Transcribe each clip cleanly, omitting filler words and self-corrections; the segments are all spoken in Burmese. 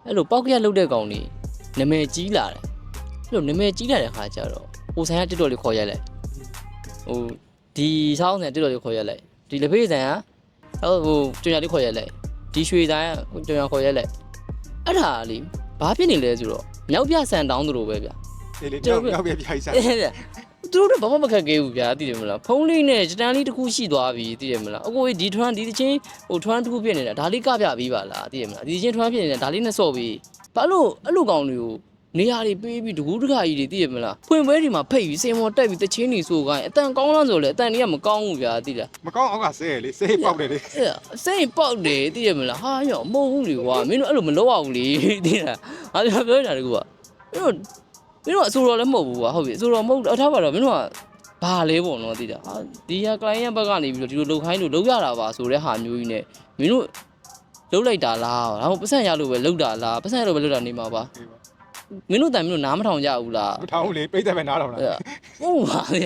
အဲ့လိုပောက်ကရလုတ်တဲ့ကောင်လေးနာမည်ကြီးလာတယ်အဲ့လိုနာမည်ကြီးလာတဲ့ခါကျတော့ဟိုဆိုင်ကတက်တော်လေးခေါ်ရိုက်လိုက်ဟိုဒီဆောင်းဆိုင်တက်တော်လေးခေါ်ရိုက်လိုက်ဒီလက်ဖေးဆိုင်ကဟိုကျွညာလေးခေါ်ရိုက်လိုက်ဒီရွှေဆိုင်ကကျွညာခေါ်ရိုက်လိုက်အဲ့ဒါလေးဘာဖြစ်နေလဲဆိုတော့မြောက်ပြဆန်တောင်းသူလိုပဲဗျာ လေလေမြောက်ပြပြိုက်စား သူတို့ဘာမှမခက်ခဲဘူးဗျာသိတယ်မလားဖုန်းလေးနဲ့စတန်လေးတစ်ခုရှိသွားပြီသိတယ်မလားအကိုဒီထွန်းဒီချင်းဟိုထွန်းတစ်ခုဖြစ်နေတာဒါလေးကပြပြီးပါလားသိတယ်မလားဒီချင်းထွန်းဖြစ်နေတာဒါလေးနဲ့စော့ပြီးဘာလို့အဲ့လိုကောင်တွေကိုနေရာတွေပေးပြီးတကူးတခါကြီးတွေသိတယ်မလားဖွင့်ပွဲတွေမှာဖိတ်ပြီးစင်မော်တက်ပြီးတချင်းတွေဆိုခိုင်းအတန်ကောင်းလားဆိုလေအတန်တွေကမကောင်းဘူးဗျာသိလား မကောင်းအောက်ကဆဲလေဆဲပေါက်တယ်လေ စိတ်ပေါက်တယ်သိတယ်မလားဟာရောမဟုတ်ဘူးလေကွာမင်းတို့အဲ့လိုမလုပ်အောင်လေသိလားငါပြောနေတာတကူကမင်းတို့အဆိုတော်လည်းမဟုတ်ဘူးကွာဟုတ်ပြီအဆိုတော်မဟုတ်အထားပါတော့မင်းတို့ကဘာလဲပေါ့နော်သိတာဟာဒီဟာ client ဘက်ကနေပြီးတော့ဒီလိုလုပ်ခိုင်းလို့လုပ်ရတာပါဆိုတဲ့ဟာမျိုးကြီး ਨੇ မင်းတို့လုပ်လိုက်တာလားဒါမှမဟုတ်ပတ်စံရလို့ပဲလုပ်တာလားပတ်စံရလို့ပဲလုပ်တာနေမှာပါမင်းတို့တိုင်မင်းတို့နားမထောင်ကြဘူးလား မထောင်လေပိတ်တယ်ပဲနားထောင်တာ ဟုတ်ပါလေ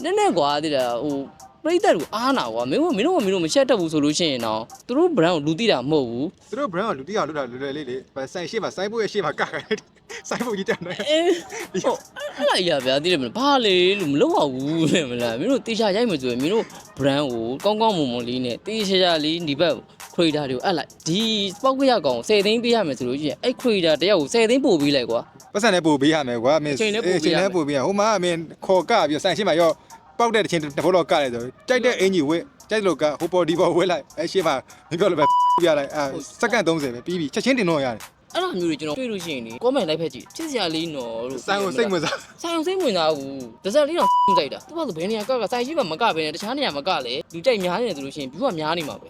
နည်းနည်းကွာသိတာဟိုပြိတ္တလူအားနာကွာမင်းတို့မချက်တတ်ဘူးဆိုလို့ရှိရင်တော့သူတို့ brand ကိုလူသိတာမဟုတ်ဘူး သူတို့ brand ကလူတိအောင်လုပ်တာလွယ်လွယ်လေးလေဆိုင်ရှေ့မှာစိုင်းဖို့ရဲ့ရှေ့မှာကခိုင်းစိုင်းဖို့ကြီးတက်နေ ဟုတ်အဲ့ဒါကြီးဗျာသိတယ်မလားဘာလေလို့မလုပ်အောင်ဘူးလေမလားမင်းတို့တေချာရိုက်မယ်ဆိုရင်မင်းတို့ brand ကိုကောင်းကောင်းမွန်မွန်လေးနဲ့တေချာလေးဒီဘက် creator တွေကိုအပ်လိုက်ဒီပောက်ကရကောင်10သိန်းပေးရမယ်ဆိုလို့ရှိရင်အဲ့ creator တယောက်ကို10သိန်းပို့ပေးလိုက်ကွာ ပတ်စံနဲ့ပို့ပေးရမယ်ကွာမင်းချိန်နဲ့ပို့ပေးရဟိုမှာမင်းခေါ်ကပြီးဆိုင်ရှေ့မှာရောပေါက်တဲ့ချင်းတစ်ဖို့တော့ကရတယ်ဆိုကြိုက်တဲ့အင်ကြီးဝက်ကြိုက်လို့ကဟိုပေါ်ဒီပေါ်ဝက်လိုက်အဲ့ရှေ့မှာမပြောလို့ပဲပြလိုက်အဲစက္ကန့်30ပဲပြီးပြီချက်ချင်းတင်တော့ရတယ် အဲ့လိုမျိုးတွေကျွန်တော်တွေ့လို့ရှိရင်လေ comment လိုက်ဖက်ကြည့်ချစ်စရာလေးနော်လို့ ဆိုင်ကိုစိတ်ဝင်စား ဆိုင်အောင်စိတ်ဝင်စားဘူးတစ်စက်လေးတော့ကြိုက်တာသူကဆိုဘယ်နေရာကဆိုင်ရှိမှမကဘဲနဲ့တခြားနေရာမကလေလူကြိုက်များနေတယ်ဆိုလို့ရှိရင် view ကများနေမှာပဲ